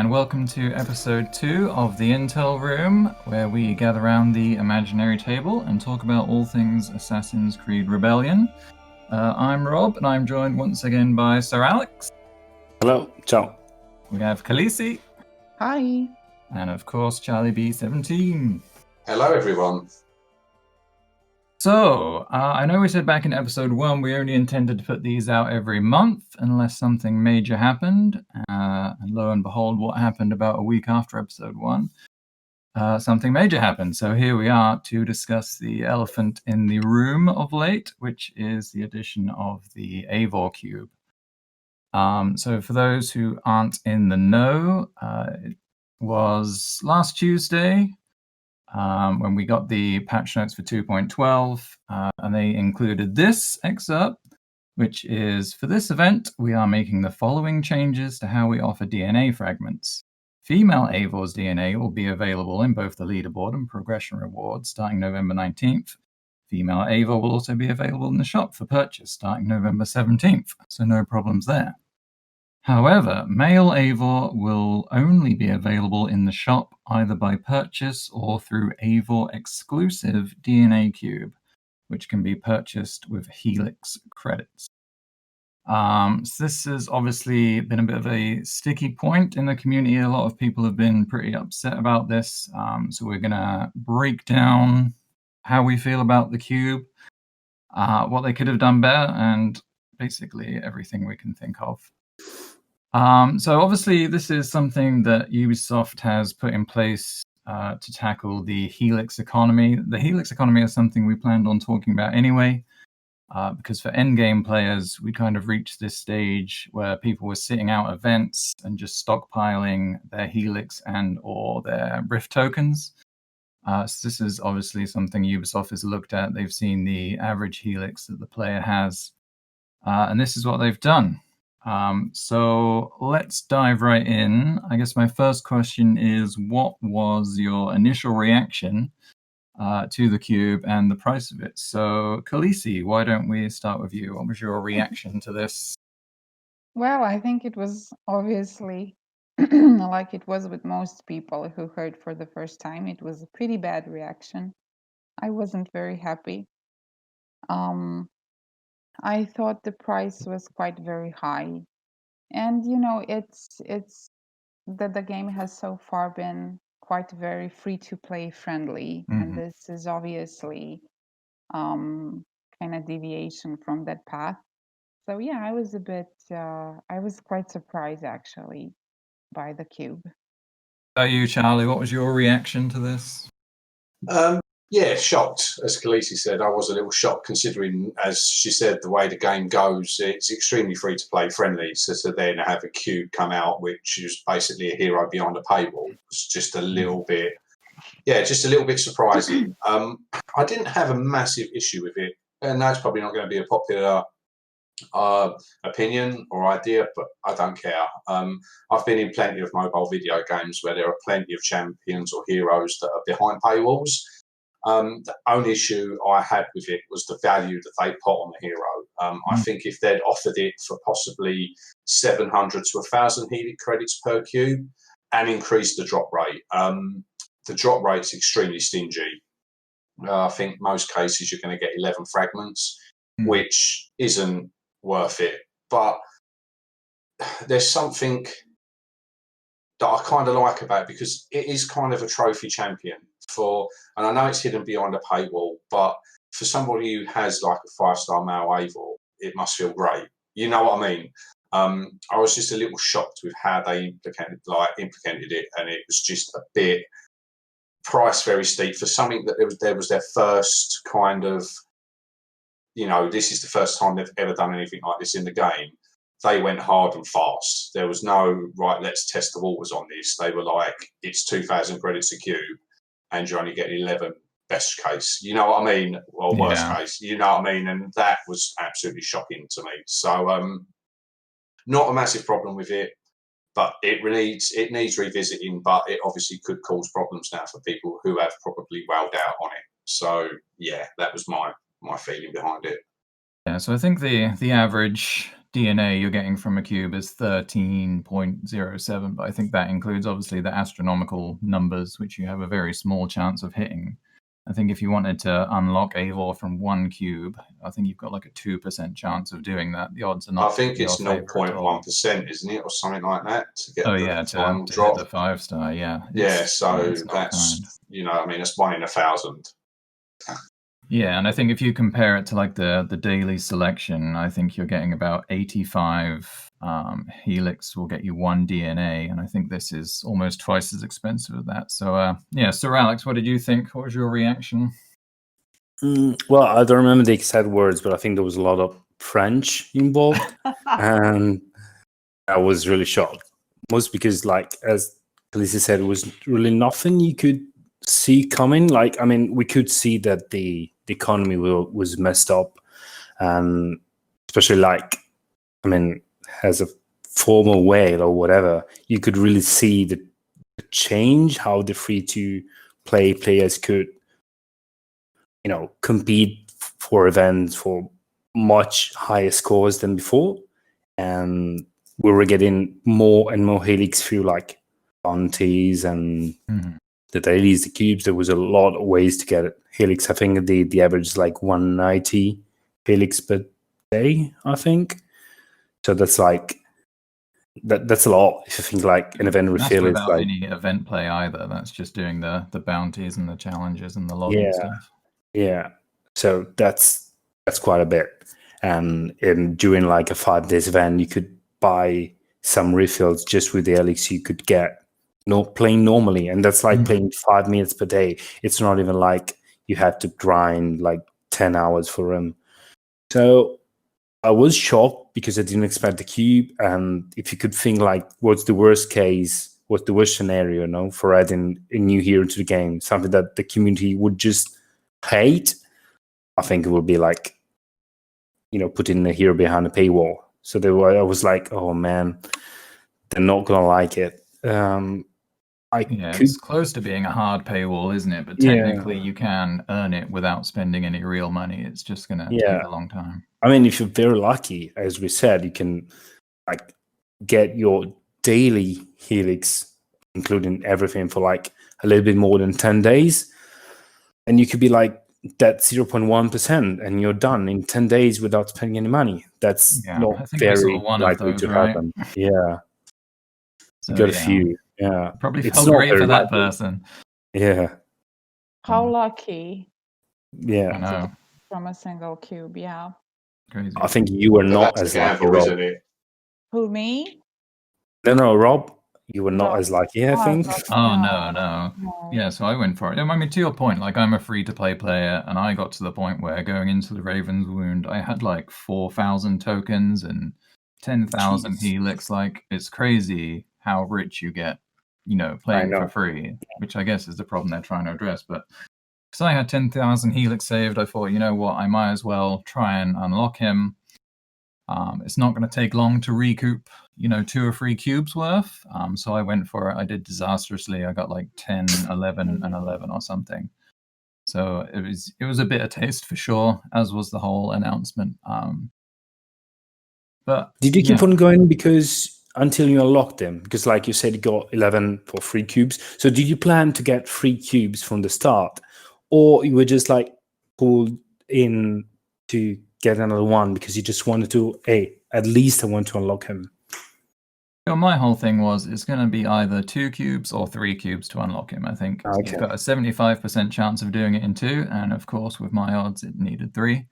and welcome to episode 2 of the Intel Room, where we gather around the imaginary table and talk about all things Assassin's Creed Rebellion. I'm Rob, and I'm joined once again by SirAlex. Hello, ciao. We have Khaleesi. Hi. And of course, Charlie B17. Hello, everyone. So, I know we said back in episode 1 we only intended to put these out every month unless something major happened. And lo and behold, what happened about a week after episode 1? Something major happened. So here we are to discuss the elephant in the room of late, which is the addition of the Eivor cube. So for those who aren't in the know, it was last Tuesday when we got the patch notes for 2.12, and they included this excerpt, which is, for this event, we are making the following changes to how we offer DNA fragments. Female Eivor's DNA will be available in both the leaderboard and progression rewards starting November 19th. Female Eivor will also be available in the shop for purchase starting November 17th, so no problems there. However, male Eivor will only be available in the shop either by purchase or through Eivor exclusive DNA cube, which can be purchased with helix credits. So this has obviously been a bit of a sticky point in the community. A lot of people have been pretty upset about this. So we're going to break down how we feel about the cube, what they could have done better, and basically everything we can think of. So obviously this is something that Ubisoft has put in place to tackle the helix economy. The helix economy is something we planned on talking about anyway, because for endgame players, we kind of reached this stage where people were sitting out events and just stockpiling their helix and or their rift tokens. So this is obviously something Ubisoft has looked at. They've seen the average helix that the player has, and this is what they've done. So let's dive right in. I guess my first question is, what was your initial reaction to the cube and the price of it? So, Khaleesi, why don't we start with you? What was your reaction to this? Well, I think it was obviously like it was with most people who heard for the first time. It was a pretty bad reaction. I wasn't very happy. I thought the price was quite very high. And it's that the game has so far been quite very free to play friendly, and this is obviously kind of deviation from that path. So yeah, I was quite surprised actually by the cube. How about you, Charlie? What was your reaction to this? Yeah, shocked. As Khaleesi said, I was a little shocked considering, as she said, the way the game goes, it's extremely free to play friendly. So to then have a cube come out, which is basically a hero behind a paywall, was just a little bit, just a little bit surprising. I didn't have a massive issue with it, and that's probably not going to be a popular opinion or idea, but I don't care. I've been in plenty of mobile video games where there are plenty of champions or heroes that are behind paywalls. The only issue I had with it was the value that they put on the hero. I think if they'd offered it for possibly 700 to 1,000 helix credits per cube and increased the drop rate, the drop rate's extremely stingy. I think most cases you're going to get 11 fragments, which isn't worth it. But there's something that I kind of like about it, because it is kind of a trophy champion and I know it's hidden behind a paywall, but for somebody who has like a 5-star male Eivor, it must feel great. You know what I mean? I was just a little shocked with how they implicated it, and it was just a bit price very steep for something that there was their first kind of, this is the first time they've ever done anything like this in the game. They went hard and fast. There was no, right, let's test the waters on this. They were like, it's 2,000 credits a cube, and you're only getting 11 best case. You know what I mean? Or worst case. You know what I mean? And that was absolutely shocking to me. So not a massive problem with it, but it needs revisiting, but it obviously could cause problems now for people who have probably wowed out on it. So yeah, that was my feeling behind it. Yeah, so I think the average DNA you're getting from a cube is 13.07, but I think that includes obviously the astronomical numbers, which you have a very small chance of hitting. I think if you wanted to unlock Eivor from 1 cube, I think you've got like a 2% chance of doing that. The odds are not. I think it's in your favour at all. 0.1%, isn't it, or something like that, to get to final hit drop. the 5-star, yeah. So it's not that's kind. I mean, it's 1 in 1,000. Yeah, and I think if you compare it to like the daily selection, I think you're getting about 85 helix will get you 1 DNA, and I think this is almost twice as expensive as that. So yeah, SirAlex, what did you think? What was your reaction? Well, I don't remember the exact words, but I think there was a lot of French involved, and I was really shocked. Most because, like as Khaleesi said, it was really nothing you could see coming. Like, I mean, we could see that the economy was messed up, and especially like, I mean, as a formal whale or whatever, you could really see the change, how the free-to-play players could, compete for events for much higher scores than before, and we were getting more and more helix through like bounties and the dailies, the cubes. There was a lot of ways to get helix. I think the average is like 190 helix per day, I think. So that's like that's a lot. If you think like an event refill is like any event play either. That's just doing the bounties and the challenges and the logging stuff. Yeah. So that's quite a bit. And during like a 5 days event, you could buy some refills just with the helix you could get playing normally, and that's like playing 5 minutes per day. It's not even like you have to grind like 10 hours for them. So I was shocked because I didn't expect the cube. And if you could think like, what's the worst case, what's the worst scenario, for adding a new hero to the game, something that the community would just hate, I think it would be like, putting a hero behind a paywall. So I was like, oh man, they're not gonna like it. It's close to being a hard paywall, isn't it? But technically, you can earn it without spending any real money. It's just going to take a long time. I mean, if you're very lucky, as we said, you can like get your daily helix, including everything, for like a little bit more than 10 days. And you could be like that 0.1%, and you're done in 10 days without spending any money. That's not very likely to happen. Yeah. So, you got a few. Yeah. Probably felt great for that person. Yeah. How lucky. Yeah. I know. From a single cube, yeah. Crazy. I think you were not as lucky, Rob. Isn't it? Who, me? No, Rob. You were not as lucky, I think. No. Yeah, so I went for it. I mean, to your point, like I'm a free-to-play player, and I got to the point where going into the Raven's Wound, I had like 4,000 tokens and 10,000 helix. Like, it's crazy how rich you get, playing for free, which I guess is the problem they're trying to address. But because I had 10,000 helix saved, I thought, you know what, I might as well try and unlock him. It's not going to take long to recoup, 2 or 3 cubes worth. So I went for it. I did disastrously. I got like 10, 11, and 11 or something. So it was a bitter taste for sure, as was the whole announcement. But did you keep on going until you unlocked them? Because like you said, you got 11 for 3 cubes. So did you plan to get 3 cubes from the start, or you were just like pulled in to get another one because you just wanted to, at least I want to unlock him? My whole thing was it's going to be either 2 cubes or 3 cubes to unlock him. I think you've got a 75% chance of doing it in 2, and of course with my odds it needed 3.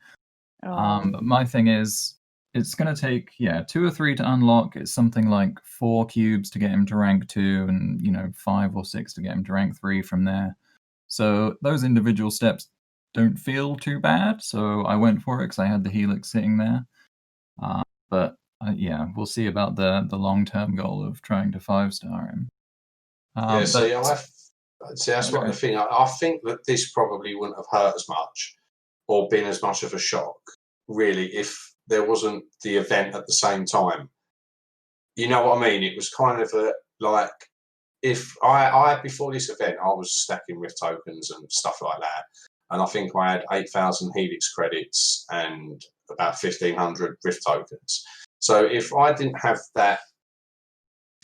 But my thing is it's going to take 2 or 3 to unlock. It's something like 4 cubes to get him to rank 2, and 5 or 6 to get him to rank 3 from there. So those individual steps don't feel too bad. So I went for it because I had the helix sitting there. But we'll see about the long-term goal of trying to 5-star him. That's what the thing. I think that this probably wouldn't have hurt as much or been as much of a shock, really, if there wasn't the event at the same time. You know what I mean? It was kind of like if I before this event, I was stacking Rift tokens and stuff like that. And I think I had 8,000 Helix credits and about 1,500 Rift tokens. So if I didn't have that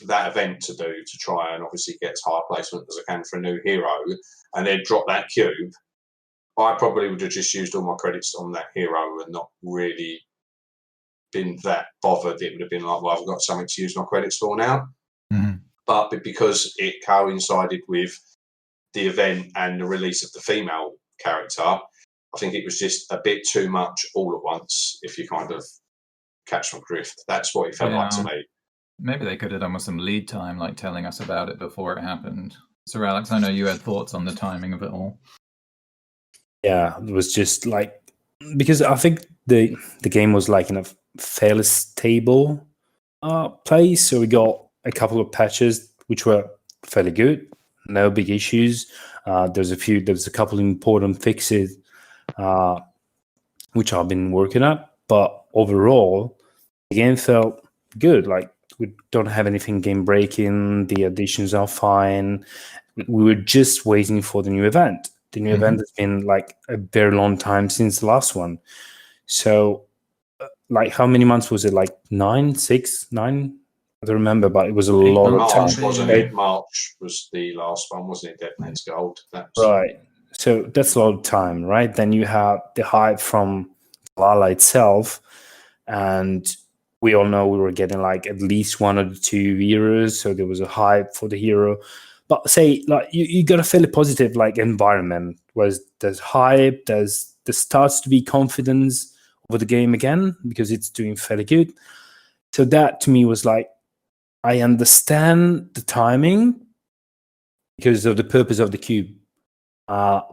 event to do to try and obviously get as high a placement as I can for a new hero, and then drop that cube, I probably would have just used all my credits on that hero and not really been that bothered. It would have been like, well, I've got something to use my credits for now. Mm-hmm. But because it coincided with the event and the release of the female character, I think it was just a bit too much all at once, if you kind of catch my drift. That's what it felt like to me. Maybe they could have done with some lead time, like telling us about it before it happened. SirAlex, I know you had thoughts on the timing of it all. Yeah, it was just like, because I think the game was like in a fairly stable place, so we got a couple of patches which were fairly good, no big issues. There's a couple of important fixes which I've been working at, but overall the game felt good. Like, we don't have anything game breaking, the additions are fine. We were just waiting for the new event. The new event has been like a very long time since the last one. So, like, how many months was it? Like 9, 6, 9? I don't remember, but it was a lot of time. March, wasn't it? March was the last one, wasn't it? Dead Man's Gold. Right. So that's a lot of time, right? Then you have the hype from Lala itself, and we all know we were getting like at least 1 or 2 heroes, so there was a hype for the hero. But say, like, you got a fairly positive like environment, whereas there's hype, there starts to be confidence over the game again because it's doing fairly good. So that to me was like, I understand the timing because of the purpose of the cube, but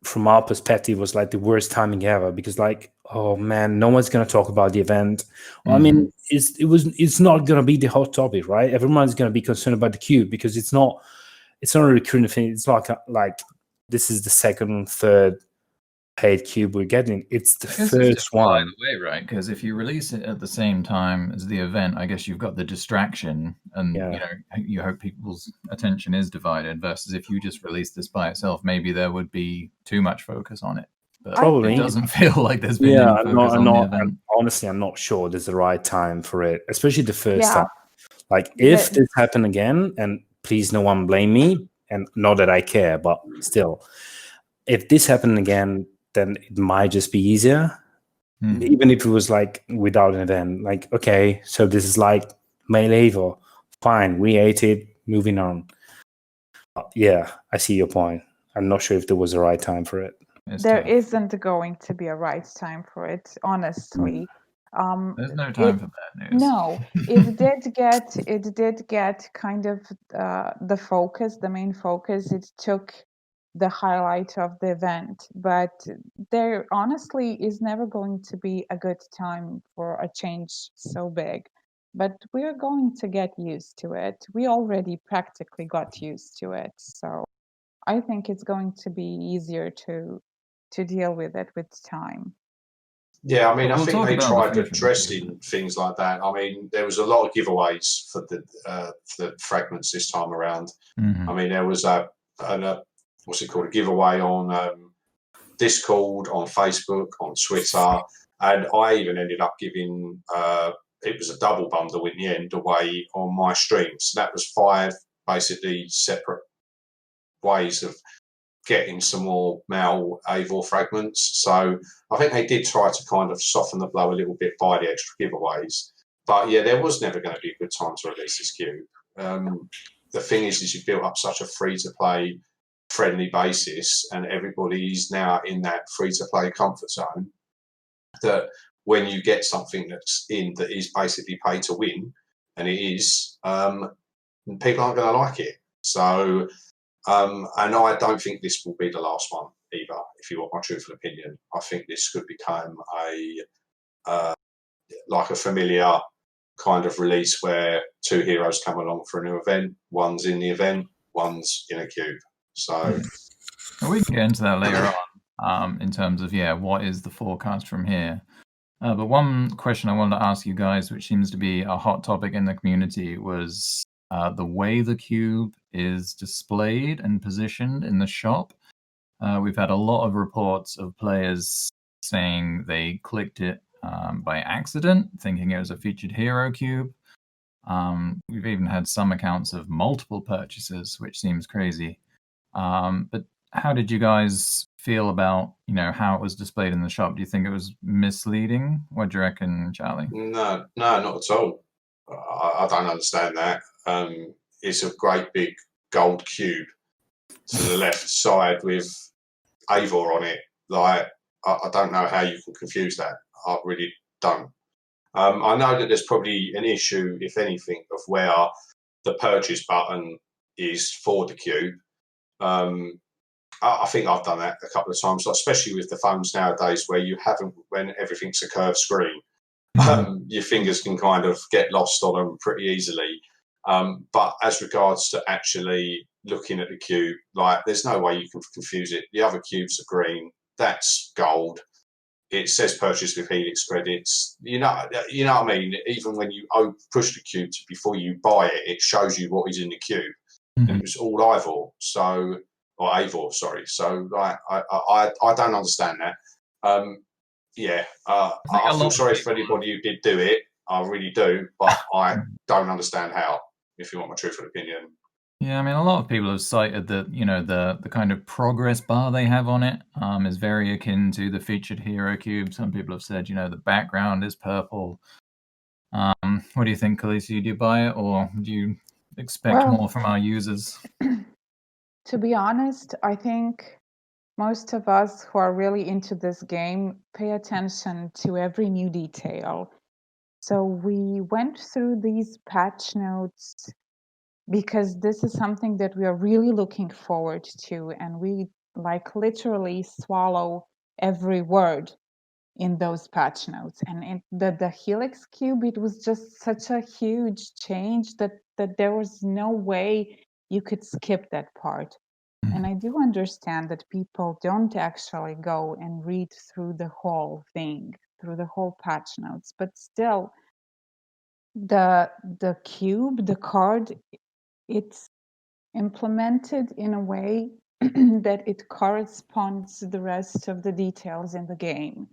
from our perspective was like the worst timing ever, because like, oh man, no one's gonna talk about the event. Well, I mean, it's not gonna be the hot topic, right? Everyone's gonna be concerned about the cube because it's not a recurring thing. It's like this is the second, third paid cube we're getting. It's the first one. By the way, right? Because if you release it at the same time as the event, I guess you've got the distraction, and you hope people's attention is divided. Versus if you just release this by itself, maybe there would be too much focus on it. But probably it doesn't feel like there's been any focus on the event. Honestly, I'm not sure there's the right time for it, especially the first time. Like, if this happened again, and please no one blame me, and not that I care, but still, if this happened again, then it might just be easier. Even if it was like without an event. Like, okay, so this is like male Eivor. Fine, we ate it, moving on. Yeah, I see your point. I'm not sure if there was a right time for it. There isn't going to be a right time for it, honestly. There's no time for bad news. No, it did get kind of the main focus. It took the highlight of the event, but there honestly is never going to be a good time for a change so big. But we are going to get used to it. We already practically got used to it, so I think it's going to be easier to deal with it with time. Yeah, I mean, I think they tried addressing things like that. I mean, there was a lot of giveaways for the fragments this time around. I mean, there was a giveaway on Discord, on Facebook, on Twitter, and I even ended up giving it was a double bundle in the end away on my stream. So that was 5 basically separate ways of getting some more male Eivor fragments. So I think they did try to kind of soften the blow a little bit by the extra giveaways. But yeah, there was never going to be a good time to release this cube. The thing is you built up such a free-to-play friendly basis, and everybody's now in that free-to-play comfort zone, that when you get something that is basically pay to win, and it is, people aren't going to like it. So, and I don't think this will be the last one either, if you want my truthful opinion. I think this could become like a familiar kind of release where 2 heroes come along for a new event. One's in the event, one's in a cube. So we can get into that later on in terms of what is the forecast from here. But one question I wanted to ask you guys, which seems to be a hot topic in the community, was the way the cube is displayed and positioned in the shop. We've had a lot of reports of players saying they clicked it by accident, thinking it was a featured hero cube. We've even had some accounts of multiple purchases, which seems crazy. But how did you guys feel about, how it was displayed in the shop? Do you think it was misleading? What do you reckon, Charlie? No, not at all. I don't understand that. It's a great big gold cube to the left side with Eivor on it. Like, I don't know how you can confuse that. I really don't. I know that there's probably an issue, if anything, of where the purchase button is for the cube. I think I've done that a couple of times, especially with the phones nowadays where when everything's a curved screen. Your fingers can kind of get lost on them pretty easily. But as regards to actually looking at the cube, like, there's no way you can confuse it. The other cubes are green. That's gold. It says purchase with Helix credits. You know what I mean? Even when you push the cube before you buy it, it shows you what is in the cube. And it was all Eivor. Or Eivor, sorry. So, like, I don't understand that. I feel sorry for anybody who did do it. I really do, but I don't understand how, if you want my truthful opinion. Yeah, I mean, a lot of people have cited that, the kind of progress bar they have on it is very akin to the featured hero cube. Some people have said, the background is purple. What do you think, Khaleesi? Do you buy it, or do you expect more from our users? To be honest, I think most of us who are really into this game pay attention to every new detail. So we went through these patch notes because this is something that we are really looking forward to, and we literally swallow every word in those patch notes. And the Helix cube, it was just such a huge change that there was no way you could skip that part. And I do understand that people don't actually go and read through the whole thing, through the whole patch notes, but still, the cube, the card, it's implemented in a way that it corresponds to the rest of the details in the game.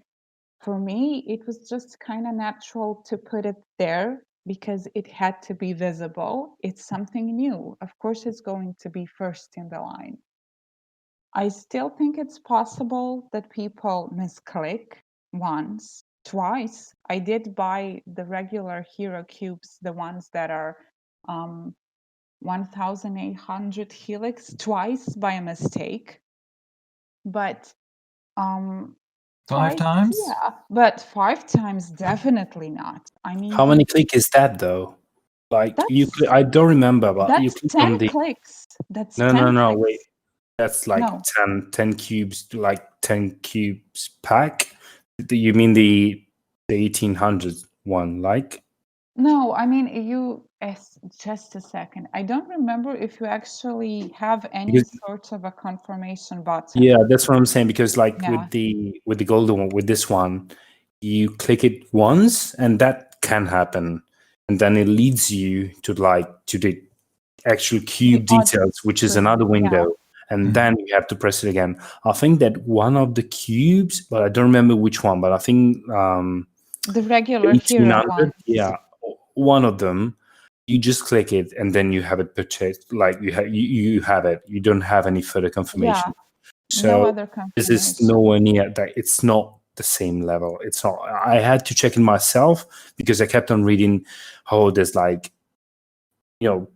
For me, it was just kind of natural to put it there because it had to be visible. It's something new. Of course, it's going to be first in the line. I still think it's possible that people misclick once, twice. I did buy the regular hero cubes, the ones that are 1,800 helix, twice by a mistake. But 5 times? Yeah, but 5 times definitely not. I mean, How many clicks is that though? Like I don't remember, but you click 10 on the clicks. That's no, 10 no, no, clicks. wait. That's like No. 10 cubes, like 10 cubes pack. You mean the 1800 one, like? No, I mean, just a second. I don't remember if you actually have any sort of a confirmation button. Yeah, that's what I'm saying, because like Yeah. with the golden one, with this one, you click it once and that can happen. And then it leads you to the actual cube details, which is another window. And then you have to press it again. I think that one of the cubes, but I don't remember which one, but I think the regular hero one. Yeah, one of them, you just click it and then you have it purchased. Like you have it. You don't have any further confirmation. So no other confirmation. This is nowhere near that. It's not the same level. It's not. I had to check it myself because I kept on reading how there's like, other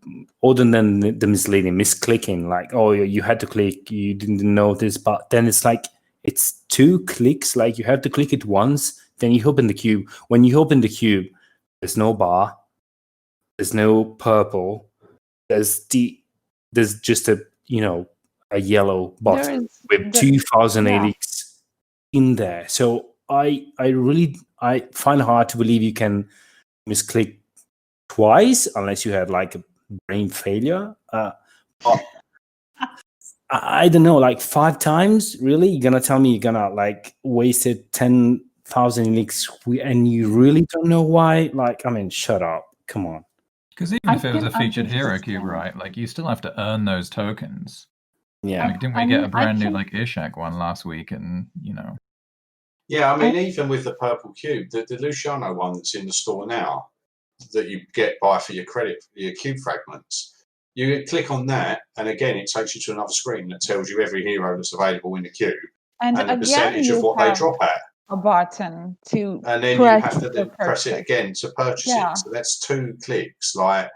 than the misclicking, like, oh, you had to click, you didn't notice, but then it's like, it's 2 clicks, like you have to click it once, then you open the cube. When you open the cube, there's no bar, there's no purple, there's just a yellow button with 2000 helix in there. So I find it hard to believe you can misclick twice unless you had like a brain failure. I don't know, like 5 times, really? You're gonna tell me you're gonna like wasted 10,000 helix and you really don't know why? Like, I mean, shut up. Come on. Because even if it was a featured hero cube, right? Like, you still have to earn those tokens. Yeah. Like, didn't we get a brand new like Ishak one last week? And Yeah, I mean, even with the purple cube, the Luciano one that's in the store now, that you buy for your credit, for your cube fragments, you click on that, and again, it takes you to another screen that tells you every hero that's available in the cube And the again, percentage of what they drop at. a button to And then press you have to then press it again to purchase it. So that's 2 clicks. Like,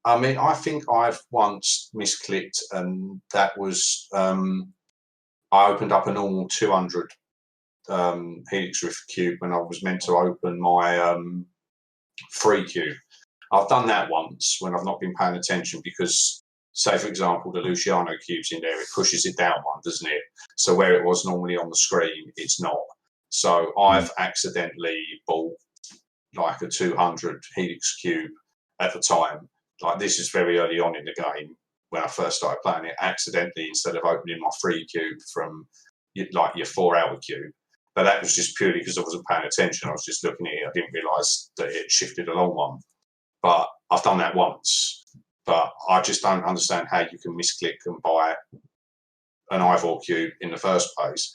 I mean, I think I've once misclicked, and that was I opened up a normal 200 helix rift cube when I was meant to open my free cube. I've done that once when I've not been paying attention because, say, for example, the Luciano cube's in there, it pushes it down one, doesn't it? So where it was normally on the screen, it's not. So I've accidentally bought like a 200 helix cube at the time. Like, this is very early on in the game when I first started playing it, accidentally, instead of opening my free cube from like your 4-hour cube. But that was just purely because I wasn't paying attention. I was just looking at it. I didn't realise that it shifted along one. But I've done that once. But I just don't understand how you can misclick and buy an Eivor cube in the first place,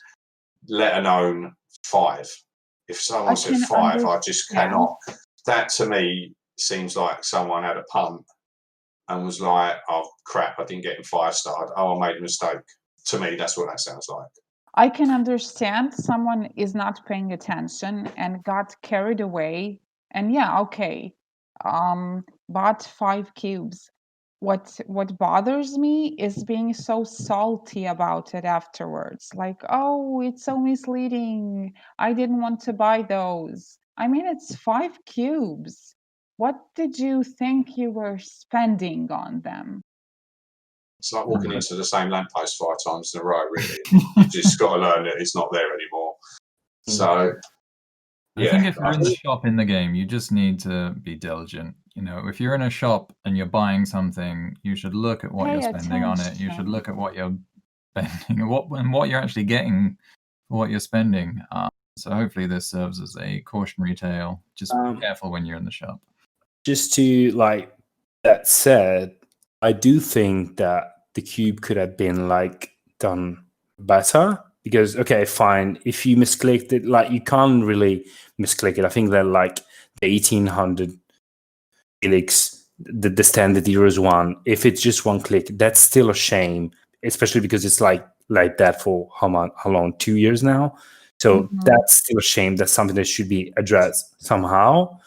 let alone 5. If someone said 5, I just cannot. That to me seems like someone had a punt and was like, oh crap, I didn't get him 5-starred. Oh, I made a mistake. To me, that's what that sounds like. I can understand someone is not paying attention and got carried away. And bought 5 cubes. What bothers me is being so salty about it afterwards. Like, oh, it's so misleading. I didn't want to buy those. I mean, it's 5 cubes. What did you think you were spending on them? It's like walking into the same lamppost 5 times in a row, really. You just got to learn that it's not there anymore. So, I think if you're in the shop in the game, you just need to be diligent. You know, if you're in a shop and you're buying something, you should look at what you're spending on it. You should look at what you're spending and what you're actually getting for what you're spending. So hopefully this serves as a cautionary tale. Just be careful when you're in the shop. Just to, like, that said, I do think that the cube could have been like done better because, okay, fine, if you misclicked it, like, you can't really misclick it. I think that like the 1800 helix, the standard Heroes one, if it's just one click, that's still a shame, especially because it's like that for how long, 2 years now. So that's still a shame. That's something that should be addressed somehow.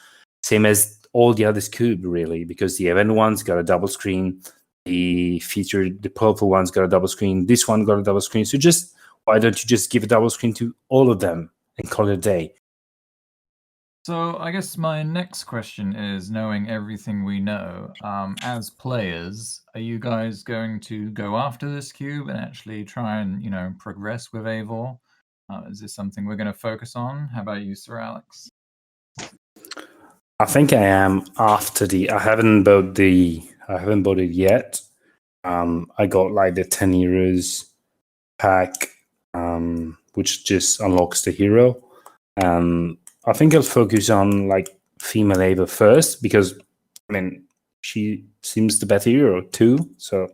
Same as all the others cube, really, because the event one's got a double screen, the purple one's got a double screen, this one got a double screen. So just, why don't you just give a double screen to all of them and call it a day? So I guess my next question is, knowing everything we know, as players, are you guys going to go after this cube and actually try and, progress with Eivor? Is this something we're going to focus on? How about you, SirAlex? I think I am after I haven't bought it yet. I got like the 10 heroes pack, which just unlocks the hero. I think I'll focus on like female Eivor first because, I mean, she seems the better hero too. So,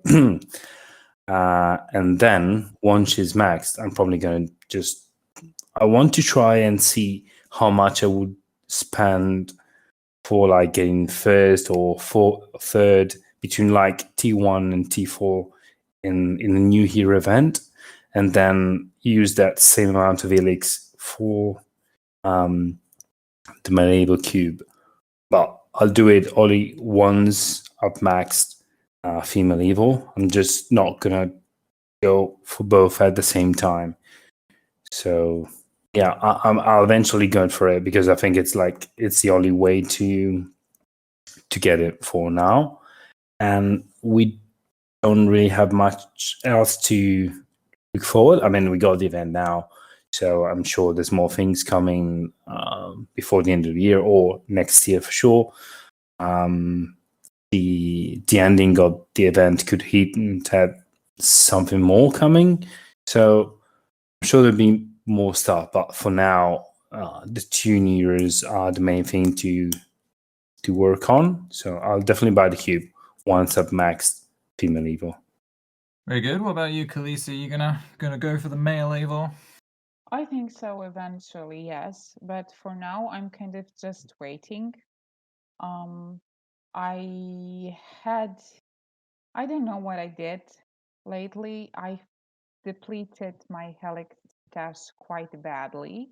and then once she's maxed, I'm probably going to I want to try and see how much I would spend for like getting first or third between like T1 and T4 in the new hero event, and then use that same amount of helix for the medieval cube. But I'll do it only once I've maxed female Eivor. I'm just not gonna go for both at the same time. So yeah, I'll eventually go for it because I think it's the only way to get it for now, and we don't really have much else to look forward. I mean, we got the event now, so I'm sure there's more things coming before the end of the year or next year for sure. The ending of the event could hint and have something more coming, so I'm sure there'll be more stuff. But for now, the 2 years are the main thing to work on. So I'll definitely buy the cube once I've maxed female Eivor. Very good. What about you, Khaleesi? Are you gonna go for the male Eivor? I think so eventually, yes. But for now, I'm kind of just waiting. Um, I I don't know what I did lately. I depleted my helix stash quite badly.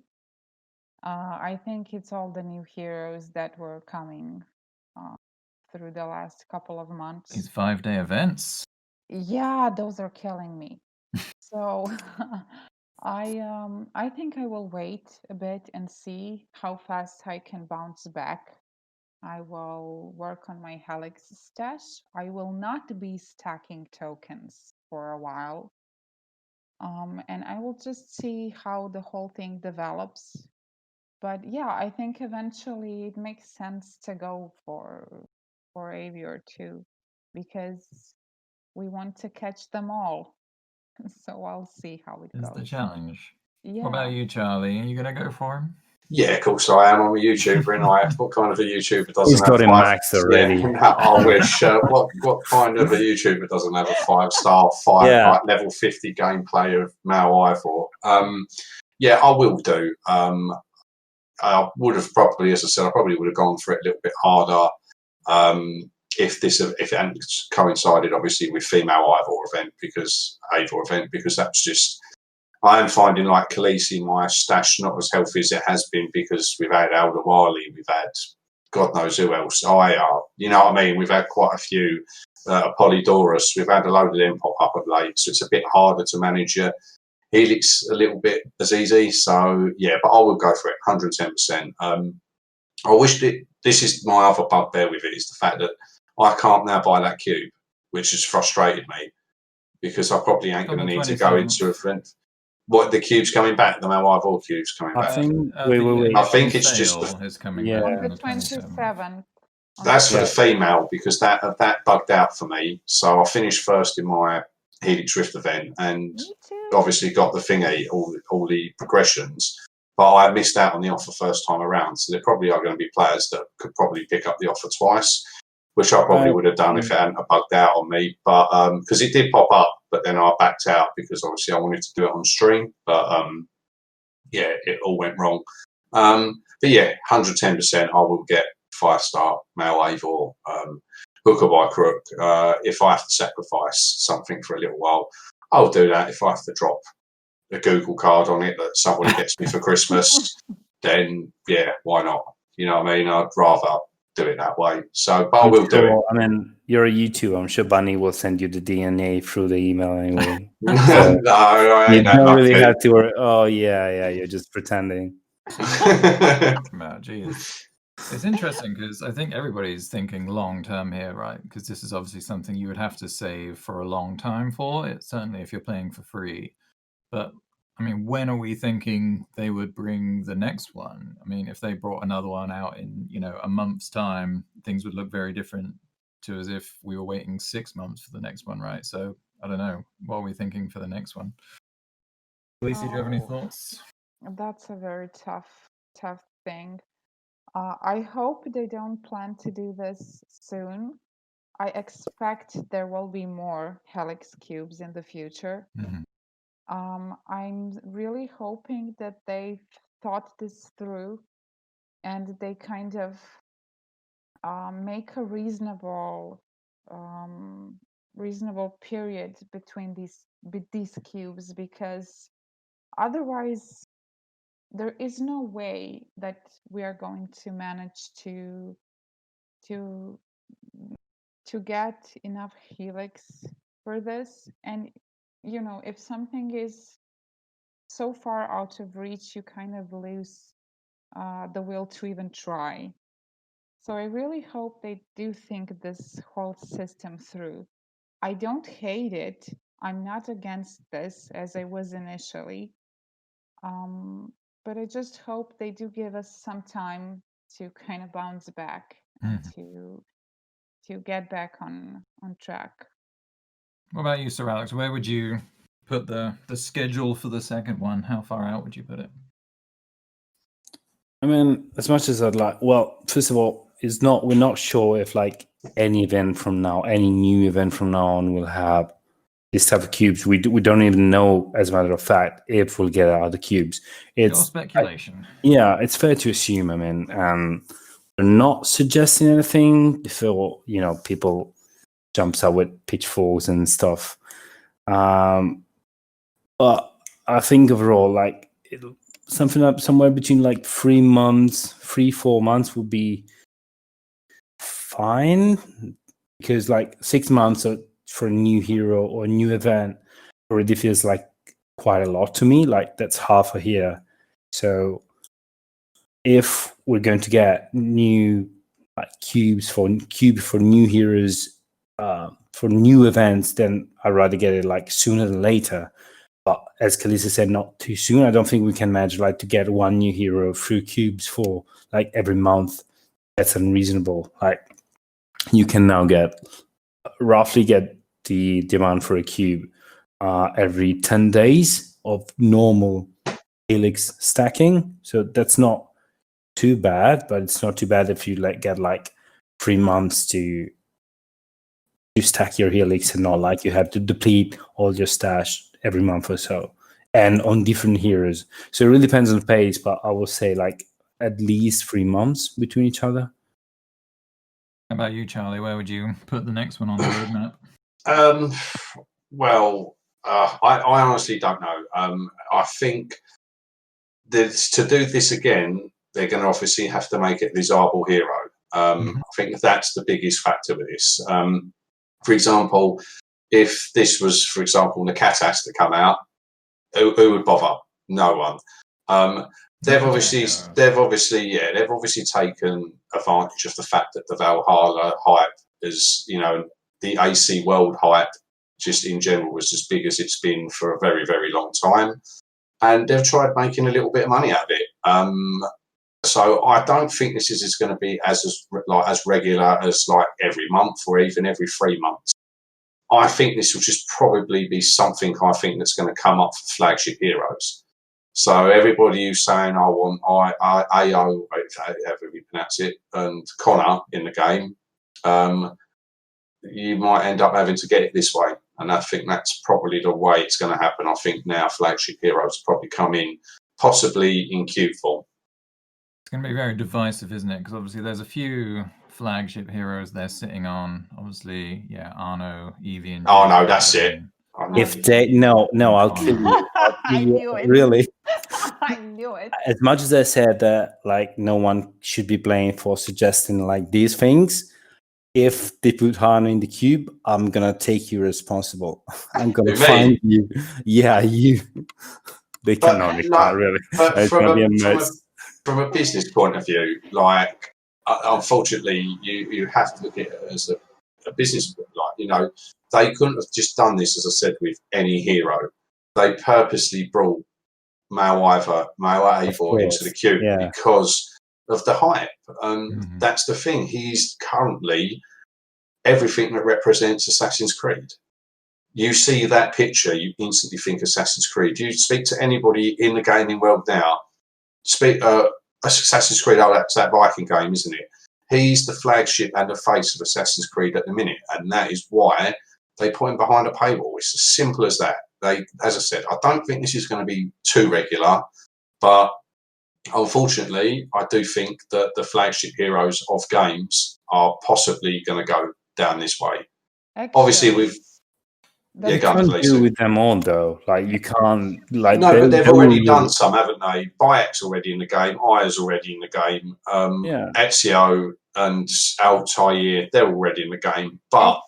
I think it's all the new heroes that were coming uh, through the last couple of months. These 5-day events. Yeah, those are killing me. So I think I will wait a bit and see how fast I can bounce back. I will work on my helix stash. I will not be stacking tokens for a while. And I will just see how the whole thing develops. But yeah, I think eventually it makes sense to go for Eivor too, because we want to catch them all. So I'll see how it Is the goes. challenge. Yeah. What about you, Charlie? Are you going to go for him? Yeah, of course I am. I'm a YouTuber, and what kind of a YouTuber doesn't He's have got him five? maxed already. Yeah, I wish. What kind of a YouTuber doesn't have a 5-star, Yeah. like level 50 gameplay of Mao Eivor? Yeah, I will do. I would have probably, as I said, I probably would have gone for it a little bit harder if it hadn't coincided, obviously, with female Eivor event because that's just. I am finding like Khaleesi, my stash not as healthy as it has been because we've had Elder Wiley, we've had God knows who else. You know what I mean? We've had quite a few Polydorus. We've had a load of them pop up of late, so it's a bit harder to manage your helix a little bit as easy. So yeah, but I will go for it, 110%. I wish this is my other bugbear with it is the fact that I can't now buy that cube, which has frustrated me because I probably ain't going to need to go into a friend. What, the cube's coming back? The Mao Eivor cube's coming back? I think. wait. I think it's just is coming Yeah. back On on the 27th. 27th. That's for Yeah. the female because that bugged out for me. So I finished first in my Helix Rift event and Me too. obviously got the thingy, all the progressions. But I missed out on the offer first time around. So there probably are going to be players that could probably pick up the offer twice, which I probably would have done if it hadn't bugged out on me. But because it did pop up, but then I backed out because obviously I wanted to do it on stream. But yeah, it all went wrong. But yeah, 110%. I will get 5-star Male Eivor, hook or by crook. If I have to sacrifice something for a little while, I'll do that. If I have to drop a Google card on it that somebody gets me for Christmas, then yeah, why not? You know what I mean? I'd rather do it that way. So, but I will do it. I mean, you're a YouTuber. I'm sure Bunny will send you the DNA through the email anyway. No, I You ain't that don't really lucky. have to worry. Oh, yeah, you're just pretending. Jeez. It's interesting because I think everybody's thinking long term here, right? Because this is obviously something you would have to save for a long time for. It's certainly if you're playing for free. But I mean, when are we thinking they would bring the next one? I mean, if they brought another one out in, a month's time, things would look very different to as if we were waiting 6 months for the next one, right? So I don't know. What are we thinking for the next one? Lisa, do you have any thoughts? That's a very tough thing. I hope they don't plan to do this soon. I expect there will be more helix cubes in the future. Mhm. I'm really hoping that they've thought this through and they kind of make a reasonable period between these cubes, because otherwise there is no way that we are going to manage to get enough helix for this. And if something is so far out of reach, you kind of lose the will to even try. So I really hope they do think this whole system through. I don't hate it. I'm not against this as I was initially. But I just hope they do give us some time to kind of bounce back and to get back on track. What about you, SirAlex? Where would you put the schedule for the second one? How far out would you put it? I mean, as much as I'd like, well, first of all, we're not sure if like any new event from now on will have this type of cubes. We don't even know, as a matter of fact, if we'll get other cubes. It's Pure speculation. It's fair to assume. I mean, we're not suggesting anything before people jumps out with pitchforks and stuff. But I think overall, like something up somewhere between like 3 months, 3-4 months would be fine, because like 6 months for a new hero or a new event already feels like quite a lot to me. Like that's half a year. So if we're going to get new cubes for new heroes for new events, then I'd rather get it like sooner than later. But as Khaleesi said, not too soon. I don't think we can manage like to get one new hero through cubes for like every month. That's unreasonable. Like you can now roughly get the demand for a cube every 10 days of normal helix stacking. So that's not too bad, but it's not too bad if you get like 3 months to stack your helix and not like you have to deplete all your stash every month or so, and on different heroes. So it really depends on the pace, but I will say like at least 3 months between each other. How about you, Charlie? Where would you put the next one on the roadmap? I honestly don't know. I think that to do this again, they're going to obviously have to make it a desirable hero. I think that's the biggest factor with this. For example, if this was, for example, Nakatas to come out, who would bother? No one. They've obviously taken advantage of the fact that the Valhalla hype is, the AC world hype just in general was as big as it's been for a very, very long time. And they've tried making a little bit of money out of it. So I don't think this is going to be as regular as like every month or even every 3 months. I think this will just probably be something that's going to come up for flagship heroes. So everybody who's saying I want AO, however you pronounce it, and Connor in the game, you might end up having to get it this way. And I think that's probably the way it's going to happen. I think now flagship heroes probably come in possibly in cube form. It's going to be very divisive, isn't it? Because obviously there's a few flagship heroes they're sitting on. Obviously, Arno, Eivor, and oh no, that's it. If they I'll kill you. I knew it. Really. I knew it. As much as I said that like no one should be blamed for suggesting like these things, if they put Arno in the cube, I'm gonna take you responsible. I'm gonna find you. Yeah, you. They cannot really. But from a business point of view, like unfortunately, you have to look at it as a business. Like they couldn't have just done this, as I said, with any hero. They purposely brought Male Eivor into the cube because of the hype. That's the thing. He's currently everything that represents Assassin's Creed. You see that picture, you instantly think Assassin's Creed. You speak to anybody in the gaming world now, Assassin's Creed, that's that Viking game, isn't it? He's the flagship and the face of Assassin's Creed at the minute, and that is why they put him behind a paywall. It's as simple as that. As I said, I don't think this is going to be too regular, but unfortunately, I do think that the flagship heroes of games are possibly going to go down this way. Actually, obviously, you can't do with them all though. Like you can't. Like no, but they've already done some, haven't they? Bayek's already in the game. Aya's already in the game. Ezio and Altair, they're already in the game. But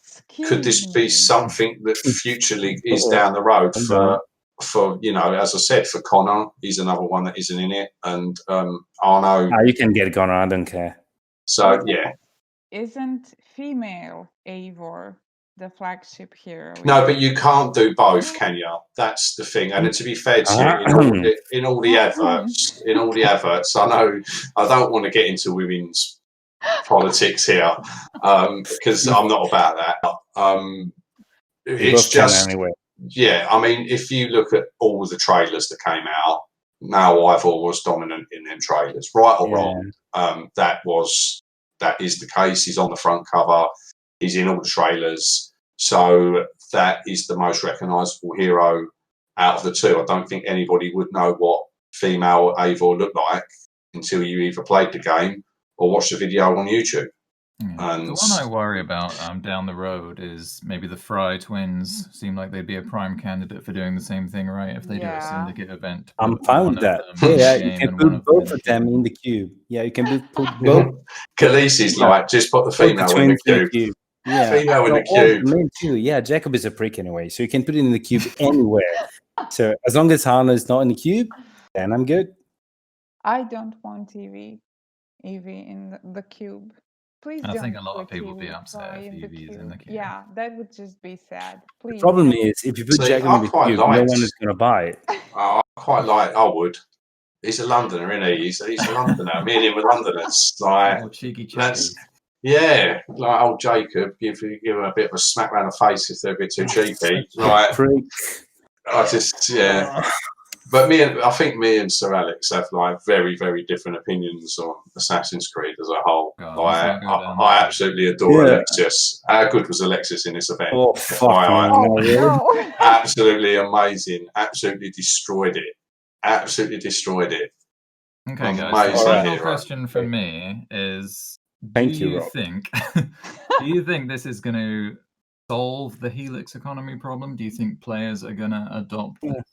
could this be something that futurely is down the road for as I said, for Connor, he's another one that isn't in it, and Arno. You can get Connor. I don't care. So yeah, isn't female Eivor the flagship hero? No, but you can't do both, can you? That's the thing. And to be fair to you, in all the adverts, I know I don't want to get into women's politics here because I'm not about that. It's just anyway. Yeah, I mean, if you look at all the trailers that came out, Male Eivor was dominant in them trailers, right or wrong. That is the case. He's on the front cover. He's in all the trailers. So that is the most recognisable hero out of the two. I don't think anybody would know what female Eivor looked like until you either played the game or watched the video on YouTube. Yeah. The one I worry about down the road is maybe the Fry twins seem like they'd be a prime candidate for doing the same thing, right? If they do a syndicate event. I'm fine with that. Yeah, you can put both of them in the cube. Yeah, you can put both. Khaleesi's like, just put the female in the cube. Yeah, female in the cube. Men too. Yeah, Jacob is a prick anyway, so you can put it in the cube anywhere. So as long as Hannah is not in the cube, then I'm good. I don't want Evie in the cube. Please don't. I think a lot of people would be upset if Evie is in the cube. Yeah, that would just be sad. Please. The problem is, if you put Jacob in the cube, no one is going to buy it. I quite like. I would. He's a Londoner, isn't he? He's a Londoner. Me and him are Londoners. Like, cheeky. Yeah, like old Jacob, give him a bit of a smack round the face if they're a bit too cheeky. Right. I just, But I think me and SirAlex have like very, very different opinions on Assassin's Creed as a whole. I absolutely adore Alexis. How good was Alexis in this event? Oh, no. Absolutely amazing. Absolutely destroyed it. Okay, guys. The final question for me is: Do you think this is going to solve the helix economy problem? Do you think players are going to adopt this,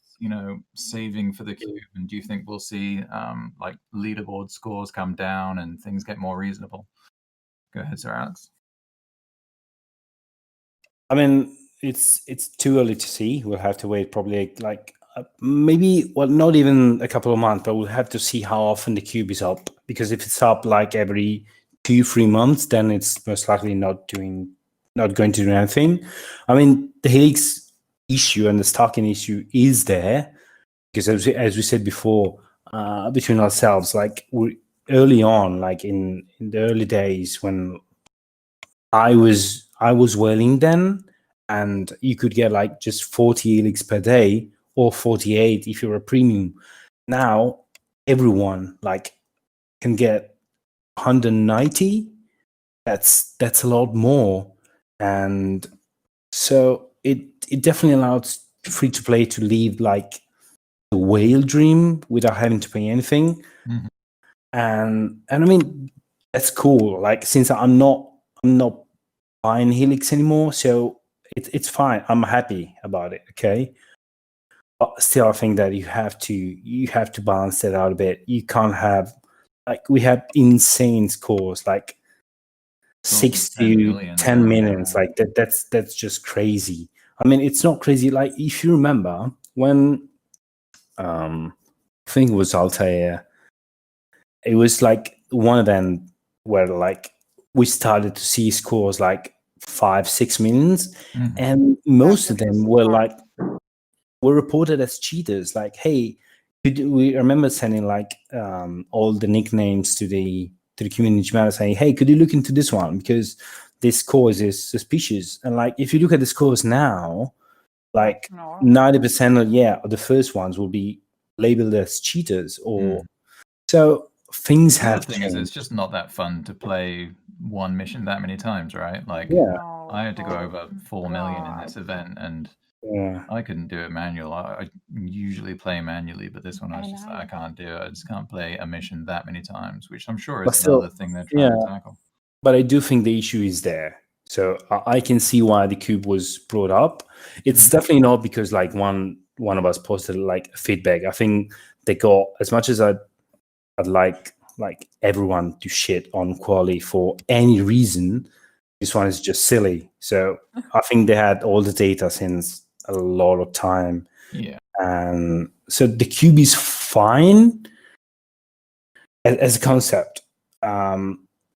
saving for the cube? And do you think we'll see like leaderboard scores come down and things get more reasonable? Go ahead, SirAlex. I mean, it's too early to see. We'll have to wait probably maybe, well, not even a couple of months, but we'll have to see how often the cube is up. Because if it's up like every 2-3 months, then it's most likely not going to do anything. I mean, the helix issue and the stocking issue is there because, as we said before, between ourselves, like early on, like in the early days when I was whaling then, and you could get like just 40 helix per day or 48 if you're a premium. Now everyone like can get 190. That's a lot more, and so it definitely allows free to play to live like the whale dream without having to pay anything. Mm-hmm. And I mean, that's cool. Like, since I'm not buying helix anymore, so it's fine. I'm happy about it. Okay. But still, I think that you have to balance that out a bit. You can't have, like, we have insane scores, like 6 to 10 millions. Like that's just crazy. I mean, it's not crazy. Like, if you remember when I think it was Altair, it was like one event where like we started to see scores like 5-6 millions, and most of them were reported as cheaters. Like, hey, we remember sending like all the nicknames to the community matter saying, hey, could you look into this one because this score is suspicious. And like, if you look at the scores now, like 90% of the first ones will be labeled as cheaters, or so things have changed. The thing is, it's just not that fun to play one mission that many times, right? Like, I had to go over 4 million in this event, and I couldn't do it manual. I usually play manually, but this one I was just like, I can't do it. I just can't play a mission that many times, which I'm sure is another thing they're trying to tackle. But I do think the issue is there. So I can see why the cube was brought up. It's definitely not because like one of us posted like feedback. I think they got, as much as I'd like everyone to shit on Quali for any reason, this one is just silly. So I think they had all the data since a lot of time. Yeah. And so the cube is fine as a concept.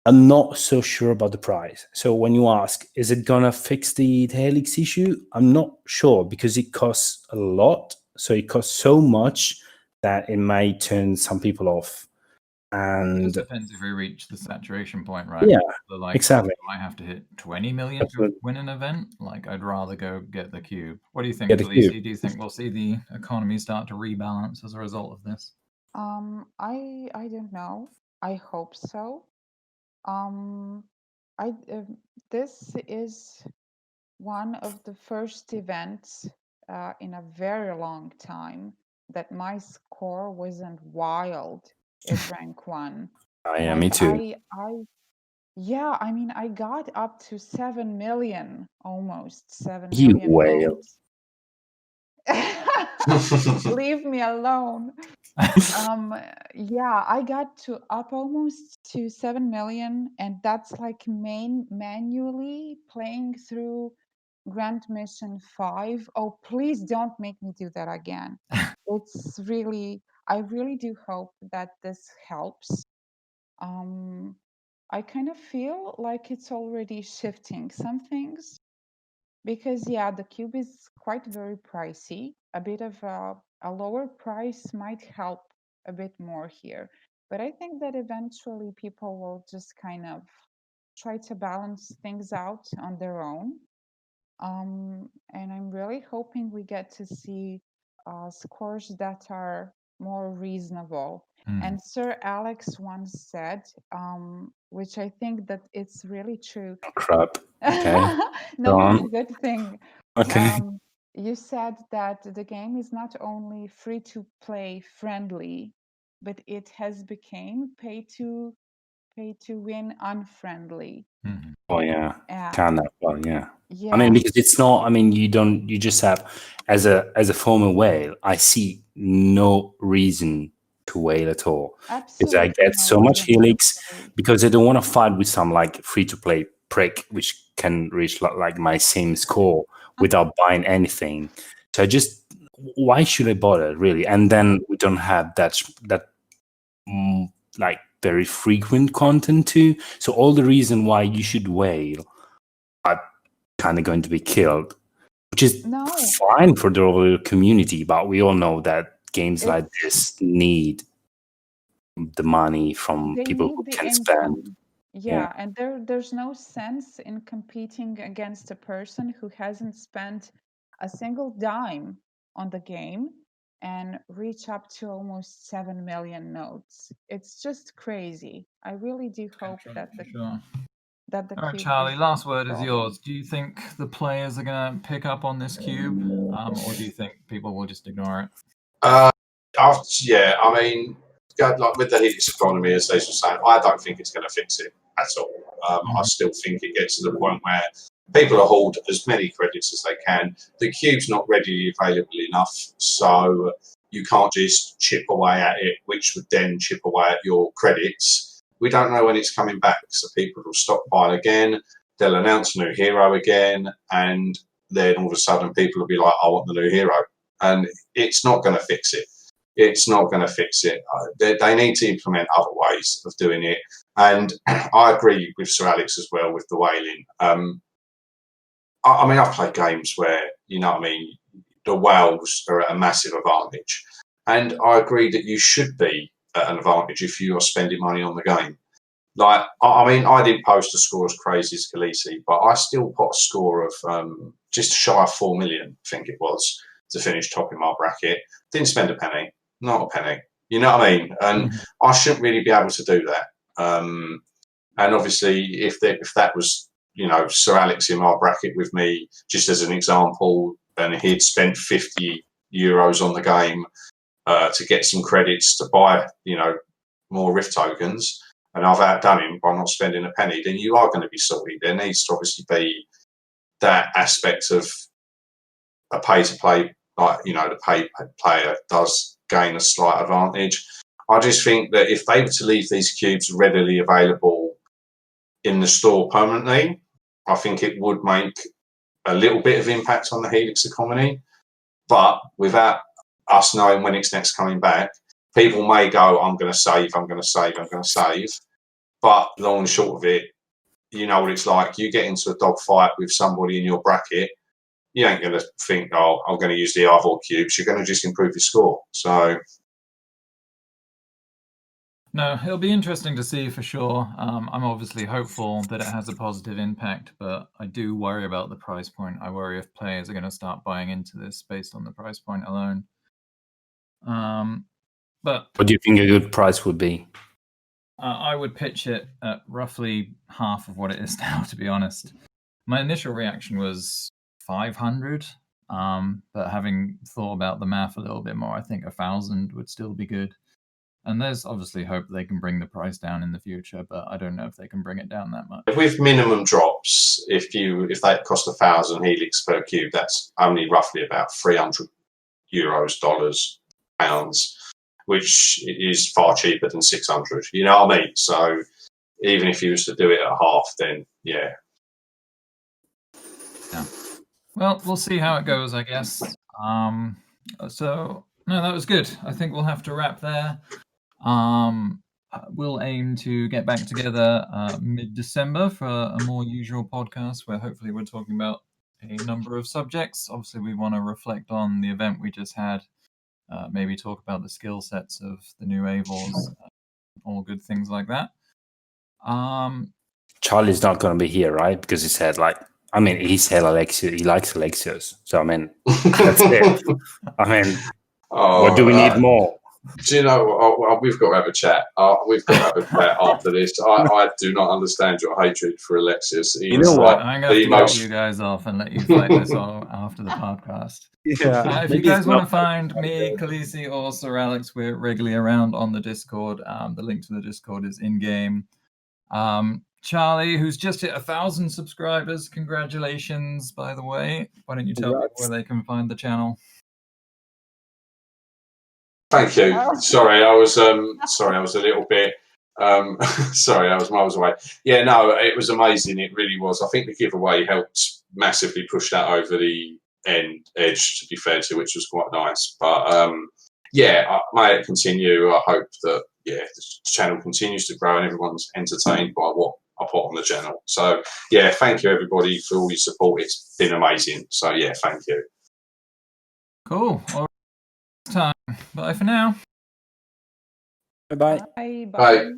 I'm not so sure about the price. So when you ask, is it gonna fix the helix issue? I'm not sure, because it costs a lot. So it costs so much that it may turn some people off. And it depends if we reach the saturation point, right? Yeah, like, exactly. I have to hit 20 million to win an event. Like, I'd rather go get the cube. What do you think, Khaleesi? Do you think we'll see the economy start to rebalance as a result of this? I don't know. I hope so. This is one of the first events in a very long time that my score wasn't wild at rank 1. Yeah, Like me too. yeah, I mean, I got up to 7 million, almost 7 You million whale. votes. Leave me alone. Yeah, I got to up almost to 7 million, and that's like manually playing through Grand Mission 5. Oh, please don't make me do that again. It's really, I really do hope that this helps. I kind of feel like it's already shifting some things because, yeah, the cube is quite very pricey. A bit of a lower price might help a bit more here. But I think that eventually people will just kind of try to balance things out on their own. And I'm really hoping we get to see scores that are more reasonable. And SirAlex once said, which I think that it's really true. Crap. Okay. No, Go it's on. a good thing. Okay. You said that the game is not only free to play friendly, but it has become pay to win unfriendly. Oh yeah. Yeah. Kind of. Well, yeah. Yeah. I mean, because it's not. I mean, you just have as a former whale. I see no reason to whale at all. Because I Absolutely get no so much reason to helix play. because I don't want to fight with some like free to play prick which can reach like my same score without buying anything. So I just why should I bother really? And then we don't have that like very frequent content too. So all the reason why you should whale are kind of going to be killed, which is fine for the overall community. But we all know that games like this need the money from They people need who the can spend. income. Yeah, and there's no sense in competing against a person who hasn't spent a single dime on the game and reach up to almost 7 million notes. It's just crazy. I really do hope that the All right, cube Charlie, last word is problem. yours. Do you think the players are going to pick up on this cube, or do you think people will just ignore it? Yeah, I mean, like with the helix economy, as they were saying, I don't think it's going to fix it at all. I still think it gets to the point where people will hold as many credits as they can. The cube's not readily available enough, so you can't just chip away at it, which would then chip away at your credits. We don't know when it's coming back, so people will stockpile again. They'll announce a new hero again, and then all of a sudden people will be like, I want the new hero. And it's not going to fix it. It's not going to fix it. They need to implement other ways of doing it. And I agree with SirAlex as well with the whaling. I mean, I've played games where, you know what I mean, the whales are at a massive advantage. And I agree that you should be at an advantage if you are spending money on the game. Like, I mean, I didn't post a score as crazy as Khaleesi, but I still put a score of just shy of 4 million, I think it was, to finish top in my bracket. Didn't spend a penny, not a penny. You know what I mean? And I shouldn't really be able to do that. And obviously, if that was, you know, SirAlex in my bracket with me, just as an example, and he'd spent 50 euros on the game to get some credits to buy, you know, more Rift tokens, and I've outdone him by not spending a penny, then you are going to be salty. There needs to obviously be that aspect of a pay-to-play, like, you know, the paid player does gain a slight advantage. I just think that if they were to leave these cubes readily available in the store permanently, I think it would make a little bit of impact on the Helix economy. But without us knowing when it's next coming back, people may go, I'm going to save, I'm going to save, I'm going to save. But long and short of it, you know what it's like. You get into a dogfight with somebody in your bracket, you ain't going to think, oh, I'm going to use the Eivor cubes. You're going to just improve your score. So, no, it'll be interesting to see for sure. I'm obviously hopeful that it has a positive impact, but I do worry about the price point. I worry if players are going to start buying into this based on the price point alone. But what do you think a good price would be? I would pitch it at roughly half of what it is now, to be honest. my initial reaction was 500. But having thought about the math a little bit more, I think 1,000 would still be good. And there's obviously hope they can bring the price down in the future, but I don't know if they can bring it down that much. With minimum drops, if that cost 1,000 helix per cube, that's only roughly about €300, dollars, pounds, which is far cheaper than 600. You know what I mean? So even if you was to do it at half, then yeah. Well, we'll see how it goes, I guess. So no, that was good. I think we'll have to wrap there. We'll aim to get back together mid-December for a more usual podcast where hopefully we're talking about a number of subjects. Obviously, we want to reflect on the event we just had, maybe talk about the skill sets of the new Eivors, all good things like that. Charlie's not going to be here, right? Because he said, he's SirAlex. He likes Alexios. So, that's it. What do we need more? Do you know, we've got to have a chat. We've got to have a chat after this. I do not understand your hatred for Alexius. You know what? I'm going to cut you guys off and let you fight this all after the podcast. Yeah. If you guys want to find me, Khaleesi, or SirAlex, we're regularly around on the Discord. The link to the Discord is in-game. Charlie, who's just hit 1,000 subscribers. Congratulations, by the way. Why don't you tell people where they can find the channel? Thank you. Sorry, I was a little bit. Sorry, I was miles away. Yeah, no, it was amazing. It really was. I think the giveaway helped massively push that over the edge. To be fair to, which was quite nice. But may it continue. I hope that the channel continues to grow and everyone's entertained by what I put on the channel. So yeah, thank you everybody for all your support. It's been amazing. So yeah, thank you. Cool. All right. Time. Bye for now. Bye-bye. Bye. Bye.